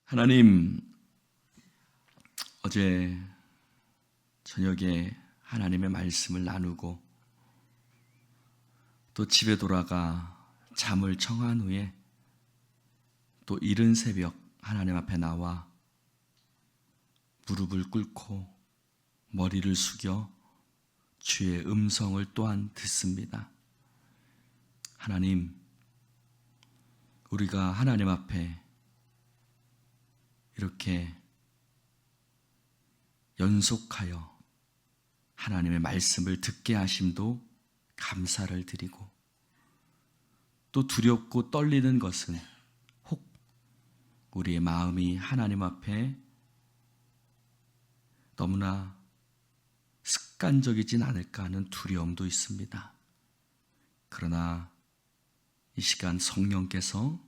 하나님, 어제 저녁에 하나님의 말씀을 나누고 또 집에 돌아가 잠을 청한 후에 또 이른 새벽 하나님 앞에 나와 무릎을 꿇고 머리를 숙여 주의 음성을 또한 듣습니다. 하나님, 우리가 하나님 앞에 이렇게 연속하여 하나님의 말씀을 듣게 하심도 감사를 드리고, 또 두렵고 떨리는 것은 혹 우리의 마음이 하나님 앞에 너무나 습관적이진 않을까 하는 두려움도 있습니다. 그러나 이 시간 성령께서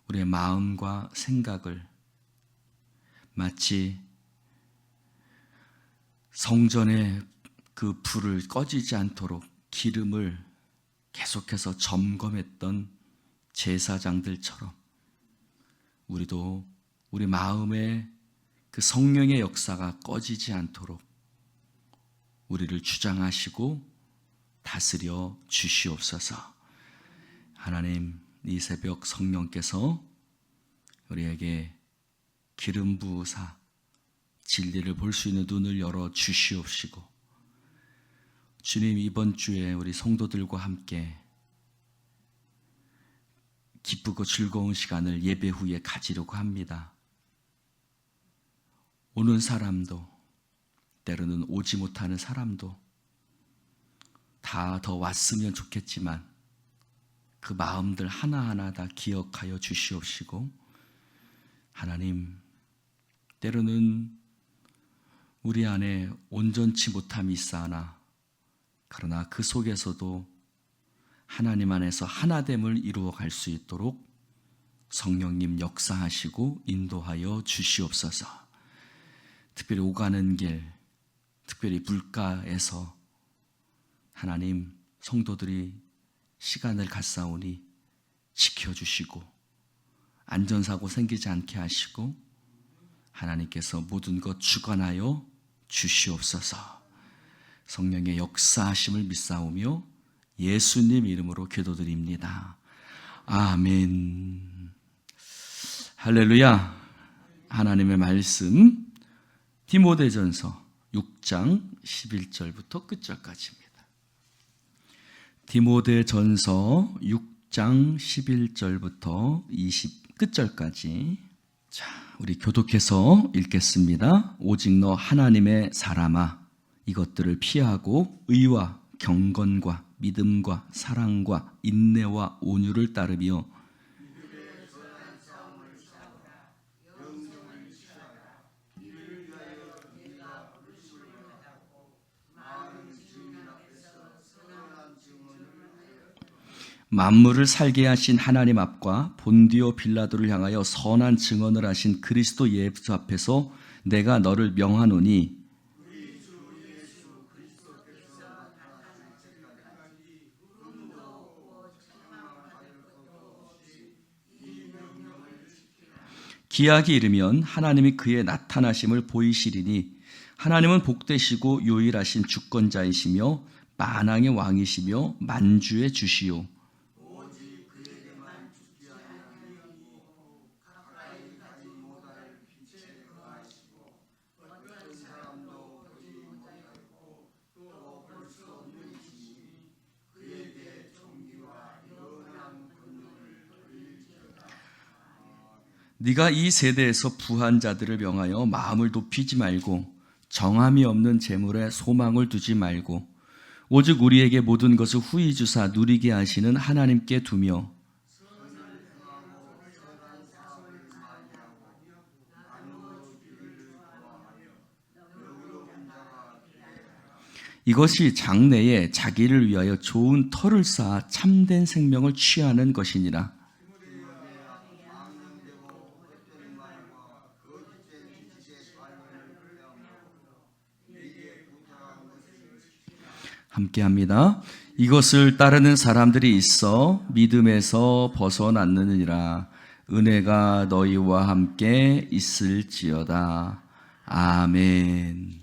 우리의 마음과 생각을 마치 성전의 그 불을 꺼지지 않도록 기름을 계속해서 점검했던 제사장들처럼 우리도 우리 마음에 그 성령의 역사가 꺼지지 않도록 우리를 주장하시고 다스려 주시옵소서. 하나님, 이 새벽 성령께서 우리에게 기름 부으사 진리를 볼 수 있는 눈을 열어 주시옵시고, 주님, 이번 주에 우리 성도들과 함께 기쁘고 즐거운 시간을 예배 후에 가지려고 합니다. 오는 사람도, 때로는 오지 못하는 사람도 다 더 왔으면 좋겠지만 그 마음들 하나하나 다 기억하여 주시옵시고, 하나님, 때로는 우리 안에 온전치 못함이 있사오나 그러나 그 속에서도 하나님 안에서 하나됨을 이루어갈 수 있도록 성령님 역사하시고 인도하여 주시옵소서. 특별히 오가는 길, 특별히 물가에서 하나님, 성도들이 시간을 갖사오니 지켜주시고 안전사고 생기지 않게 하시고 하나님께서 모든 것 주관하여 주시옵소서. 성령의 역사하심을 믿사오며 예수님 이름으로 기도드립니다. 아멘. 할렐루야. 하나님의 말씀 디모데전서 6장 11절부터 끝절까지입니다. 디모데전서 6장 11절부터 20 끝절까지. 자, 우리 교독해서 읽겠습니다. 오직 너 하나님의 사람아, 이것들을 피하고 의와 경건과 믿음과 사랑과 인내와 온유를 따르며 만물을 살게 하신 하나님 앞과 본디오 빌라도를 향하여 선한 증언을 하신 그리스도 예수 앞에서 내가 너를 명하노니, 기약이 이르면 하나님이 그의 나타나심을 보이시리니 하나님은 복되시고 유일하신 주권자이시며 만왕의 왕이시며 만주의 주시요 네가 이 세대에서 부한 자들을 명하여 마음을 높이지 말고 정함이 없는 재물에 소망을 두지 말고 오직 우리에게 모든 것을 후히 주사 누리게 하시는 하나님께 두며 이것이 장래에 자기를 위하여 좋은 터를 쌓아 참된 생명을 취하는 것이니라. 함께합니다. 이것을 따르는 사람들이 있어 믿음에서 벗어났느니라. 은혜가 너희와 함께 있을지어다. 아멘.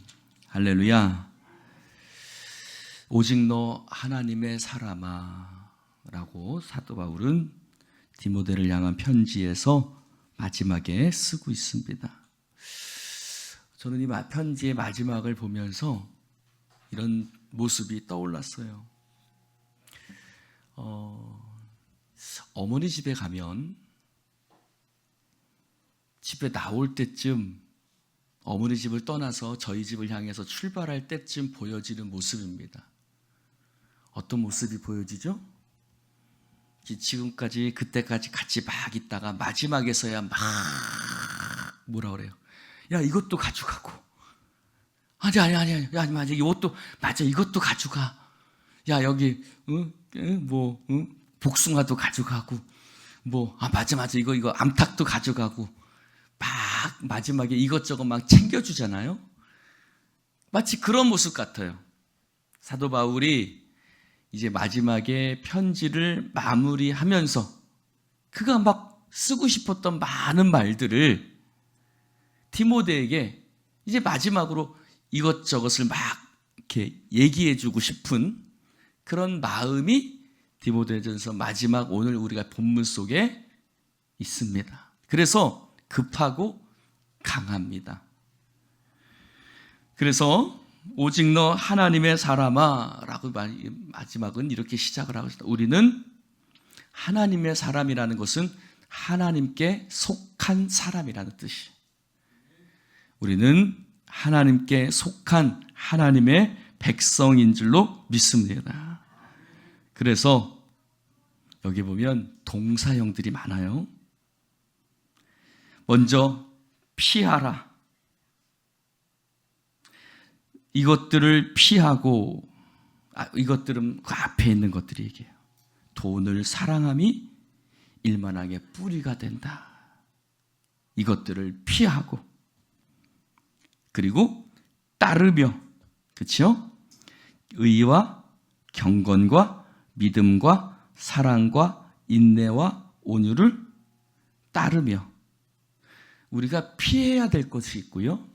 할렐루야. 오직 너 하나님의 사람아 라고 사도 바울은 디모데를 향한 편지에서 마지막에 쓰고 있습니다. 저는 이 편지의 마지막을 보면서 이런 모습이 떠올랐어요. 어머니 집에 가면 집에 나올 때쯤, 어머니 집을 떠나서 저희 집을 향해서 출발할 때쯤 보여지는 모습입니다. 어떤 모습이 보여지죠? 지금까지, 그때까지 같이 막 있다가 마지막에서야 막 뭐라 그래요? 야, 이것도 가져가고. 아니, 이것도, 맞아, 이것도 가져가. 야, 여기, 복숭아도 가져가고. 맞아, 이거 암탉도 가져가고. 막 마지막에 이것저것 막 챙겨주잖아요. 마치 그런 모습 같아요. 사도 바울이 이제 마지막에 편지를 마무리하면서 그가 막 쓰고 싶었던 많은 말들을 디모데에게 이제 마지막으로 이것저것을 막 이렇게 얘기해주고 싶은 그런 마음이 디모데전서 마지막 오늘 우리가 본문 속에 있습니다. 그래서 급하고 강합니다. 그래서 오직 너 하나님의 사람아 라고 마지막은 이렇게 시작을 하고 있습니다. 우리는 하나님의 사람이라는 것은 하나님께 속한 사람이라는 뜻이에요. 우리는 하나님께 속한 하나님의 백성인 줄로 믿습니다. 그래서 여기 보면 동사형들이 많아요. 먼저 피하라. 이것들을 피하고, 이것들은 그 앞에 있는 것들이 얘기해요. 돈을 사랑함이 일만하게 뿌리가 된다. 이것들을 피하고, 그리고 따르며, 그렇죠? 의와 경건과 믿음과 사랑과 인내와 온유를 따르며, 우리가 피해야 될 것이 있고요,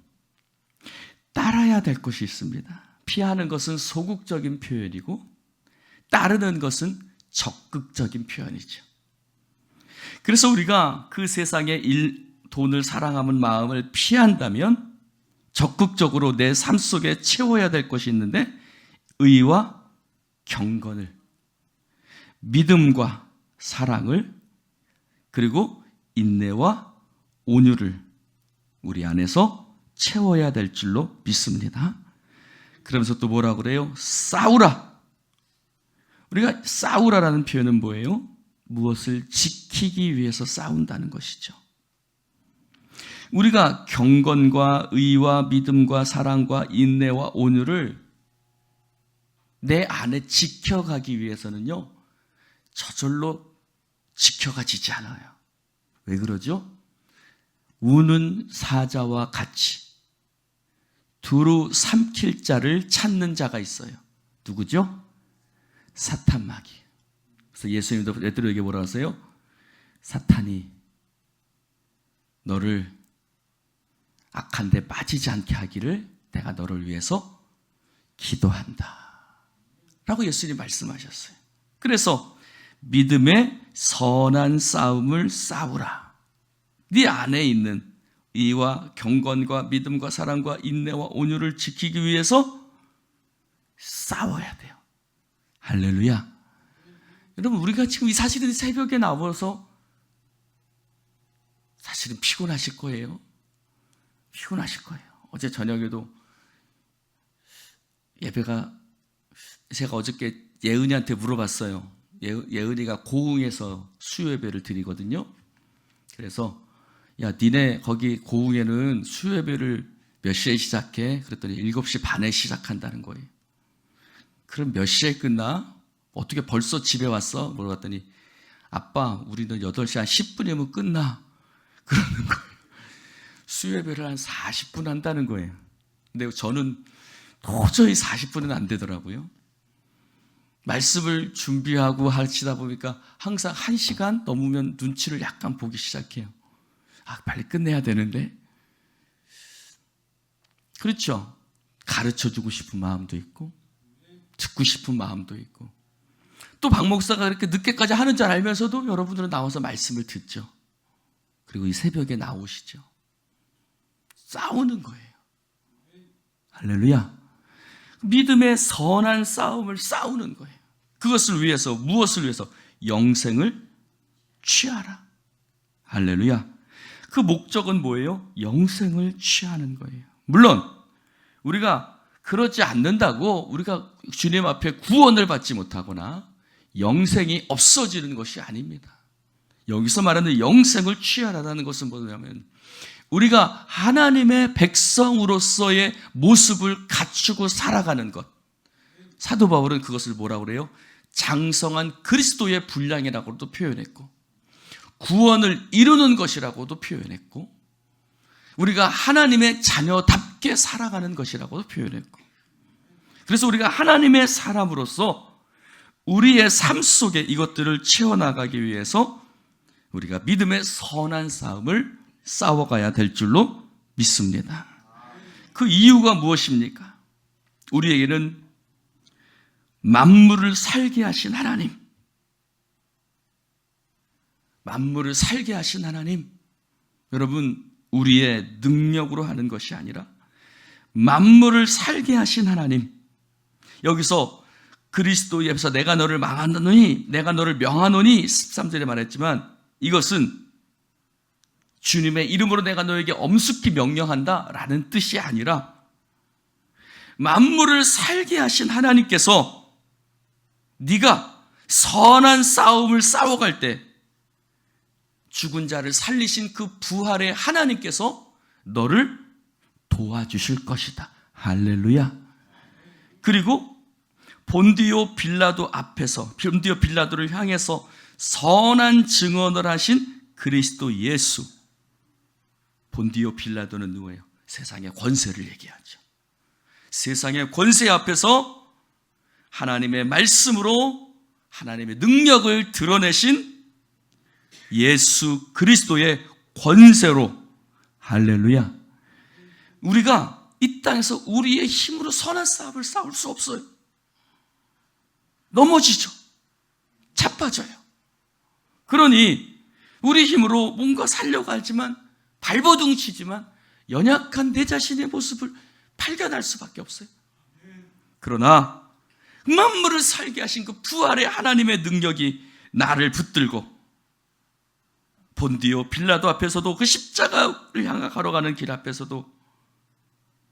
따라야 될 것이 있습니다. 피하는 것은 소극적인 표현이고 따르는 것은 적극적인 표현이죠. 그래서 우리가 그 세상에 돈을 사랑하는 마음을 피한다면 적극적으로 내 삶 속에 채워야 될 것이 있는데, 의와 경건을, 믿음과 사랑을, 그리고 인내와 온유를 우리 안에서 채워야 될 줄로 믿습니다. 그러면서 또 뭐라고 그래요? 싸우라. 우리가 싸우라라는 표현은 뭐예요? 무엇을 지키기 위해서 싸운다는 것이죠. 우리가 경건과 의와 믿음과 사랑과 인내와 온유를 내 안에 지켜가기 위해서는요, 저절로 지켜가지지 않아요. 왜 그러죠? 우는 사자와 같이 두루 삼킬 자를 찾는 자가 있어요. 누구죠? 사탄마귀. 그래서 예수님도 베드로에게 뭐라 하세요? 사탄이 너를 악한 데 빠지지 않게 하기를 내가 너를 위해서 기도한다 라고 예수님이 말씀하셨어요. 그래서 믿음의 선한 싸움을 싸우라. 네 안에 있는 의와 경건과 믿음과 사랑과 인내와 온유를 지키기 위해서 싸워야 돼요. 할렐루야. 여러분, 우리가 지금 이 사실은 새벽에 나와서 사실은 피곤하실 거예요. 피곤하실 거예요. 어제 저녁에도 예배가, 제가 어저께 예은이한테 물어봤어요. 예은이가 고흥에서 수요 예배를 드리거든요. 그래서 야, 니네 거기 고흥에는 수요 예배를 몇 시에 시작해? 그랬더니 7시 반에 시작한다는 거예요. 그럼 몇 시에 끝나? 어떻게 벌써 집에 왔어? 물어봤더니 아빠, 우리는 8시 한 10분이면 끝나. 그러는 거예요. 수요 예배를 한 40분 한다는 거예요. 근데 저는 도저히 40분은 안 되더라고요. 말씀을 준비하고 하시다 보니까 항상 1시간 넘으면 눈치를 약간 보기 시작해요. 빨리 끝내야 되는데. 그렇죠? 가르쳐주고 싶은 마음도 있고 듣고 싶은 마음도 있고, 또 박 목사가 그렇게 늦게까지 하는 줄 알면서도 여러분들은 나와서 말씀을 듣죠. 그리고 이 새벽에 나오시죠. 싸우는 거예요. 할렐루야. 믿음의 선한 싸움을 싸우는 거예요. 그것을 위해서, 무엇을 위해서? 영생을 취하라. 할렐루야. 그 목적은 뭐예요? 영생을 취하는 거예요. 물론 우리가 그러지 않는다고 우리가 주님 앞에 구원을 받지 못하거나 영생이 없어지는 것이 아닙니다. 여기서 말하는 영생을 취하라는 것은 뭐냐면, 우리가 하나님의 백성으로서의 모습을 갖추고 살아가는 것. 사도 바울은 그것을 뭐라고 그래요? 장성한 그리스도의 분량이라고도 표현했고, 구원을 이루는 것이라고도 표현했고, 우리가 하나님의 자녀답게 살아가는 것이라고도 표현했고, 그래서 우리가 하나님의 사람으로서 우리의 삶 속에 이것들을 채워나가기 위해서 우리가 믿음의 선한 싸움을 싸워가야 될 줄로 믿습니다. 그 이유가 무엇입니까? 우리에게는 만물을 살게 하신 하나님, 만물을 살게 하신 하나님, 여러분, 우리의 능력으로 하는 것이 아니라 만물을 살게 하신 하나님. 여기서 그리스도 예에서 내가 너를 망하노니 내가 너를 명하노니 13절에 말했지만, 이것은 주님의 이름으로 내가 너에게 엄숙히 명령한다 라는 뜻이 아니라, 만물을 살게 하신 하나님께서 네가 선한 싸움을 싸워갈 때 죽은 자를 살리신 그 부활의 하나님께서 너를 도와주실 것이다. 할렐루야. 그리고 본디오 빌라도 앞에서, 본디오 빌라도를 향해서 선한 증언을 하신 그리스도 예수. 본디오 빌라도는 누구예요? 세상의 권세를 얘기하죠. 세상의 권세 앞에서 하나님의 말씀으로 하나님의 능력을 드러내신 예수 그리스도의 권세로, 할렐루야. 우리가 이 땅에서 우리의 힘으로 선한 싸움을 싸울 수 없어요. 넘어지죠. 자빠져요. 그러니 우리 힘으로 뭔가 살려고 하지만, 발버둥 치지만 연약한 내 자신의 모습을 발견할 수밖에 없어요. 그러나 만물을 살게 하신 그 부활의 하나님의 능력이 나를 붙들고, 본디오 빌라도 앞에서도, 그 십자가를 향해 걸어가는 길 앞에서도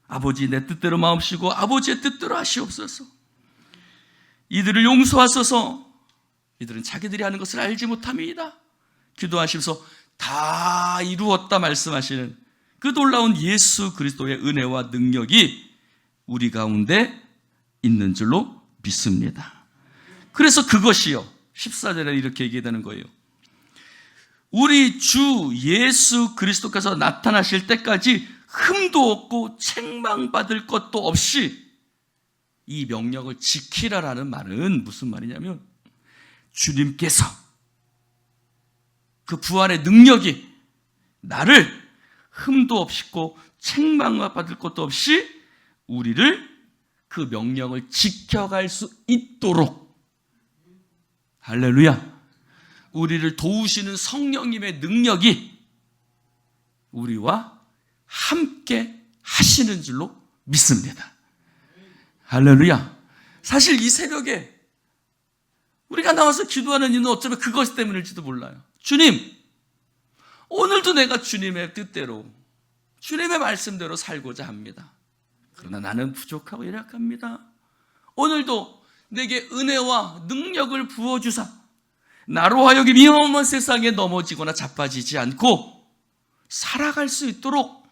아버지 내 뜻대로 마옵시고 아버지의 뜻대로 하시옵소서. 이들을 용서하소서. 이들은 자기들이 하는 것을 알지 못함이다. 기도하시면서 다 이루었다 말씀하시는 그 놀라운 예수 그리스도의 은혜와 능력이 우리 가운데 있는 줄로 믿습니다. 그래서 그것이요, 14절에 이렇게 얘기되는 거예요. 우리 주 예수 그리스도께서 나타나실 때까지 흠도 없고 책망받을 것도 없이 이 명령을 지키라라는 말은 무슨 말이냐면, 주님께서 그 부활의 능력이 나를 흠도 없고 책망받을 것도 없이 우리를 그 명령을 지켜갈 수 있도록, 할렐루야, 우리를 도우시는 성령님의 능력이 우리와 함께 하시는 줄로 믿습니다. 할렐루야. 사실 이 새벽에 우리가 나와서 기도하는 이유는 어쩌면 그것 때문일지도 몰라요. 주님, 오늘도 내가 주님의 뜻대로, 주님의 말씀대로 살고자 합니다. 그러나 나는 부족하고 연약합니다. 오늘도 내게 은혜와 능력을 부어주사 나로 하여금 이 험한 세상에 넘어지거나 자빠지지 않고 살아갈 수 있도록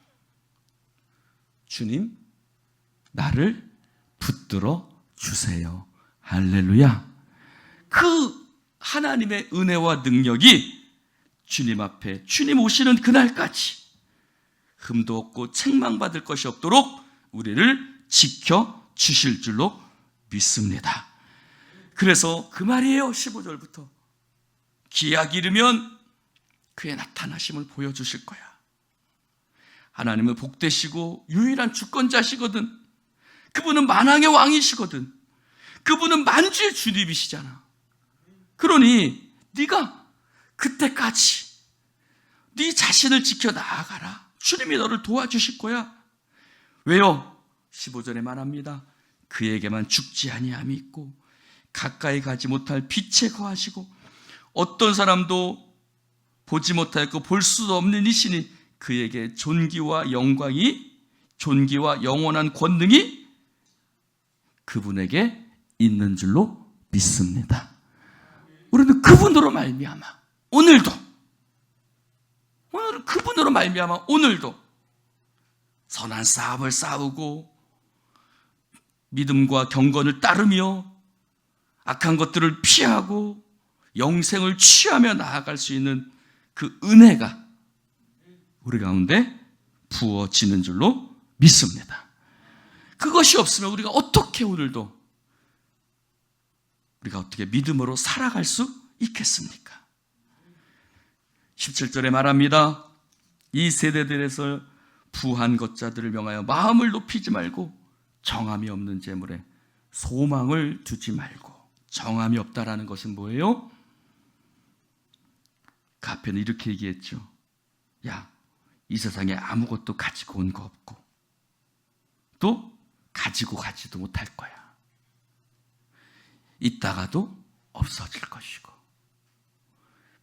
주님, 나를 붙들어 주세요. 할렐루야. 그 하나님의 은혜와 능력이 주님 앞에, 주님 오시는 그날까지 흠도 없고 책망받을 것이 없도록 우리를 지켜 주실 줄로 믿습니다. 그래서 그 말이에요. 15절부터 기약 이르면 그의 나타나심을 보여주실 거야. 하나님은 복되시고 유일한 주권자시거든. 그분은 만왕의 왕이시거든. 그분은 만주의 주님이시잖아. 그러니 네가 그때까지 네 자신을 지켜 나아가라. 주님이 너를 도와주실 거야. 왜요? 15절에 말합니다. 그에게만 죽지 아니함이 있고 가까이 가지 못할 빛에 거하시고 어떤 사람도 보지 못하였고 볼 수도 없는 이시니 그에게 존귀와 영원한 권능이 그분에게 있는 줄로 믿습니다. 우리는 그분으로 말미암아 오늘은 그분으로 말미암아 오늘도 선한 싸움을 싸우고 믿음과 경건을 따르며 악한 것들을 피하고 영생을 취하며 나아갈 수 있는 그 은혜가 우리 가운데 부어지는 줄로 믿습니다. 그것이 없으면 우리가 어떻게 믿음으로 살아갈 수 있겠습니까? 17절에 말합니다. 이 세대들에서 부한 것자들을 명하여 마음을 높이지 말고 정함이 없는 재물에 소망을 두지 말고. 정함이 없다라는 것은 뭐예요? 그 앞에는 이렇게 얘기했죠. 야, 이 세상에 아무것도 가지고 온 거 없고 또 가지고 가지도 못할 거야. 있다가도 없어질 것이고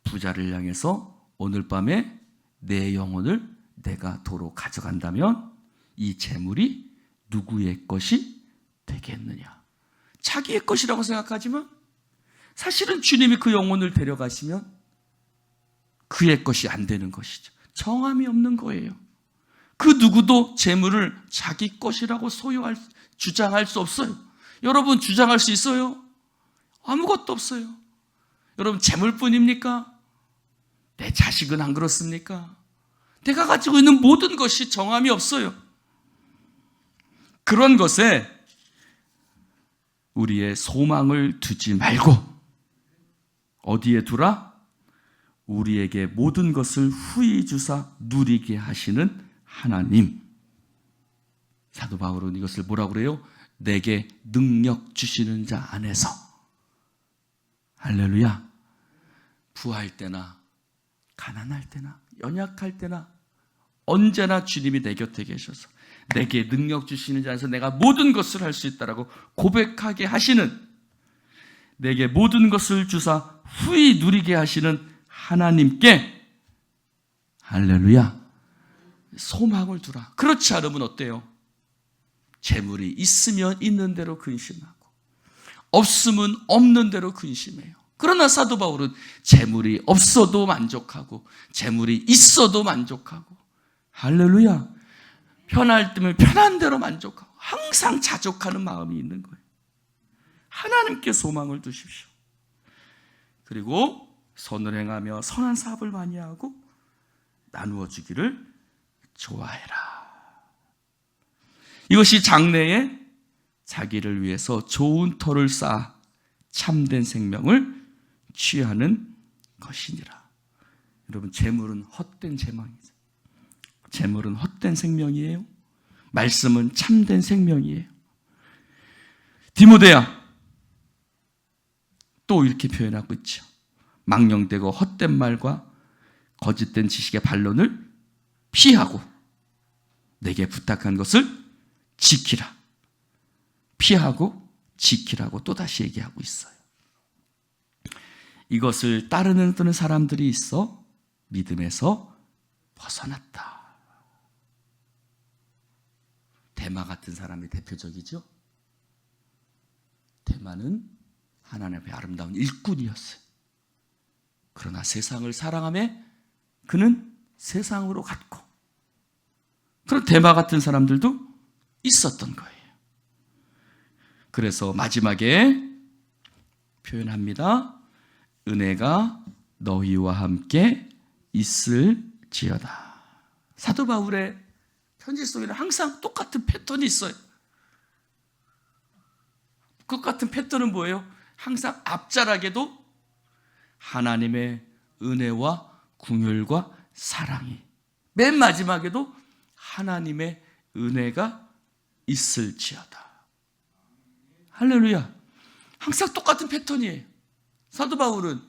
부자를 향해서 오늘 밤에 내 영혼을 내가 도로 가져간다면 이 재물이 누구의 것이 되겠느냐. 자기의 것이라고 생각하지만 사실은 주님이 그 영혼을 데려가시면 그의 것이 안 되는 것이죠. 정함이 없는 거예요. 그 누구도 재물을 자기 것이라고 주장할 수 없어요. 여러분 주장할 수 있어요? 아무것도 없어요. 여러분 재물뿐입니까? 내 자식은 안 그렇습니까? 내가 가지고 있는 모든 것이 정함이 없어요. 그런 것에 우리의 소망을 두지 말고 어디에 두라? 우리에게 모든 것을 후히 주사 누리게 하시는 하나님. 사도 바울은 이것을 뭐라고 그래요? 내게 능력 주시는 자 안에서. 할렐루야. 부할 때나 가난할 때나 연약할 때나 언제나 주님이 내 곁에 계셔서 내게 능력 주시는 자 안에서 내가 모든 것을 할 수 있다라고 고백하게 하시는, 내게 모든 것을 주사 후히 누리게 하시는 하나님께 할렐루야 소망을 두라. 그렇지 않으면 어때요? 재물이 있으면 있는 대로 근심하고 없으면 없는 대로 근심해요. 그러나 사도 바울은 재물이 없어도 만족하고 재물이 있어도 만족하고 할렐루야 편할 때면 편한 대로 만족하고 항상 자족하는 마음이 있는 거예요. 하나님께 소망을 두십시오. 그리고 선을 행하며 선한 사업을 많이 하고 나누어 주기를 좋아해라. 이것이 장래에 자기를 위해서 좋은 터를 쌓아 참된 생명을 취하는 것이니라. 여러분 재물은 헛된 재망이죠. 재물은 헛된 생명이에요. 말씀은 참된 생명이에요. 디모데야 또 이렇게 표현하고 있죠. 망령되고 헛된 말과 거짓된 지식의 반론을 피하고 내게 부탁한 것을 지키라. 피하고 지키라고 또다시 얘기하고 있어요. 이것을 따르는 사람들이 있어 믿음에서 벗어났다. 데마 같은 사람이 대표적이죠. 데마는 하나님 앞에 아름다운 일꾼이었어요. 그러나 세상을 사랑하며 그는 세상으로 갔고, 그런 데마 같은 사람들도 있었던 거예요. 그래서 마지막에 표현합니다. 은혜가 너희와 함께 있을지어다. 사도 바울의 편지 속에는 항상 똑같은 패턴이 있어요. 그 같은 패턴은 뭐예요? 항상 앞자락에도 하나님의 은혜와 긍휼과 사랑이, 맨 마지막에도 하나님의 은혜가 있을지어다. 할렐루야. 항상 똑같은 패턴이에요. 사도 바울은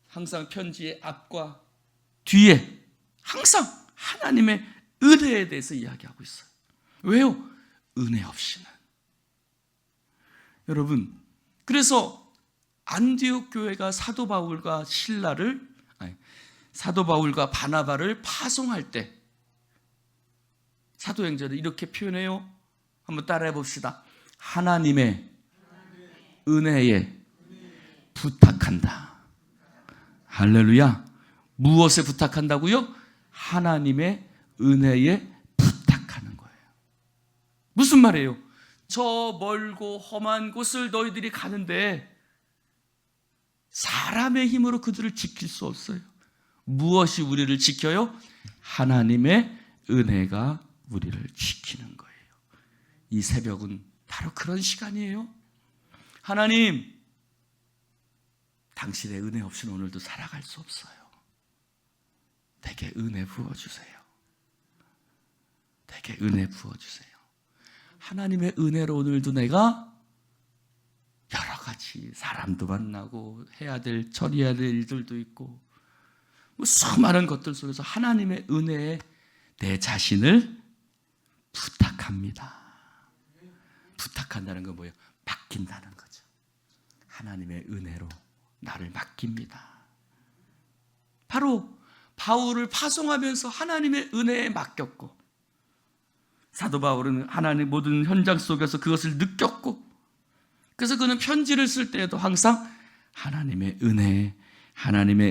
항상 편지의 앞과 뒤에 항상 하나님의 은혜에 대해서 이야기하고 있어요. 왜요? 은혜 없이는. 여러분, 그래서 안디옥 교회가 사도 바울과 바나바를 파송할 때 사도행전을 이렇게 표현해요. 한번 따라해 봅시다. 하나님의 은혜에 부탁한다. 할렐루야. 무엇에 부탁한다고요? 하나님의 은혜에 부탁하는 거예요. 무슨 말이에요? 저 멀고 험한 곳을 너희들이 가는데 사람의 힘으로 그들을 지킬 수 없어요. 무엇이 우리를 지켜요? 하나님의 은혜가 우리를 지키는 거예요. 이 새벽은 바로 그런 시간이에요. 하나님, 당신의 은혜 없이는 오늘도 살아갈 수 없어요. 내게 은혜 부어주세요. 내게 은혜 부어주세요. 하나님의 은혜로 오늘도 내가 여러 가지 사람도 만나고 처리해야 될 일들도 있고 수많은 것들 속에서 하나님의 은혜에 내 자신을 부탁합니다. 부탁한다는 건 뭐예요? 맡긴다는 거죠. 하나님의 은혜로 나를 맡깁니다. 바로 바울을 파송하면서 하나님의 은혜에 맡겼고, 사도 바울은 하나님의 모든 현장 속에서 그것을 느꼈고, 그래서 그는 편지를 쓸 때에도 항상 하나님의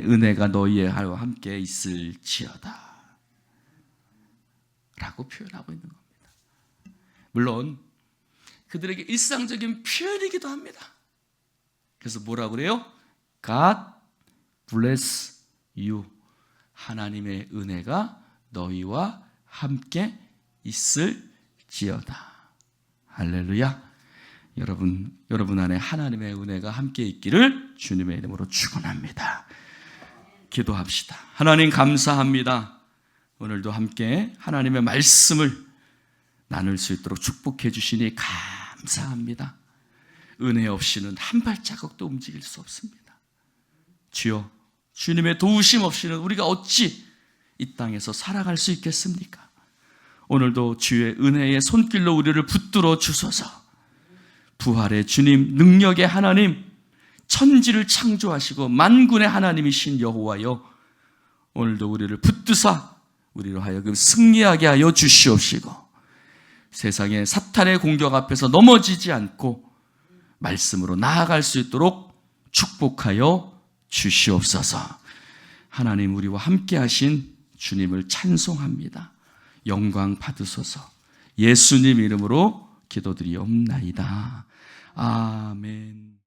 은혜가 너희와 함께 있을지어다 라고 표현하고 있는 겁니다. 물론 그들에게 일상적인 표현이기도 합니다. 그래서 뭐라고 그래요? God bless you. 하나님의 은혜가 너희와 함께 있을지어다. 할렐루야. 여러분 안에 하나님의 은혜가 함께 있기를 주님의 이름으로 축원합니다. 기도합시다. 하나님 감사합니다. 오늘도 함께 하나님의 말씀을 나눌 수 있도록 축복해 주시니 감사합니다. 은혜 없이는 한 발자국도 움직일 수 없습니다. 주여, 주님의 도우심 없이는 우리가 어찌 이 땅에서 살아갈 수 있겠습니까? 오늘도 주의 은혜의 손길로 우리를 붙들어 주소서. 부활의 주님, 능력의 하나님, 천지를 창조하시고 만군의 하나님이신 여호와여, 오늘도 우리를 붙드사 우리로 하여금 승리하게 하여 주시옵시고, 세상의 사탄의 공격 앞에서 넘어지지 않고 말씀으로 나아갈 수 있도록 축복하여 주시옵소서. 하나님, 우리와 함께 하신 주님을 찬송합니다. 영광 받으소서. 예수님 이름으로 기도드리옵나이다. 아멘.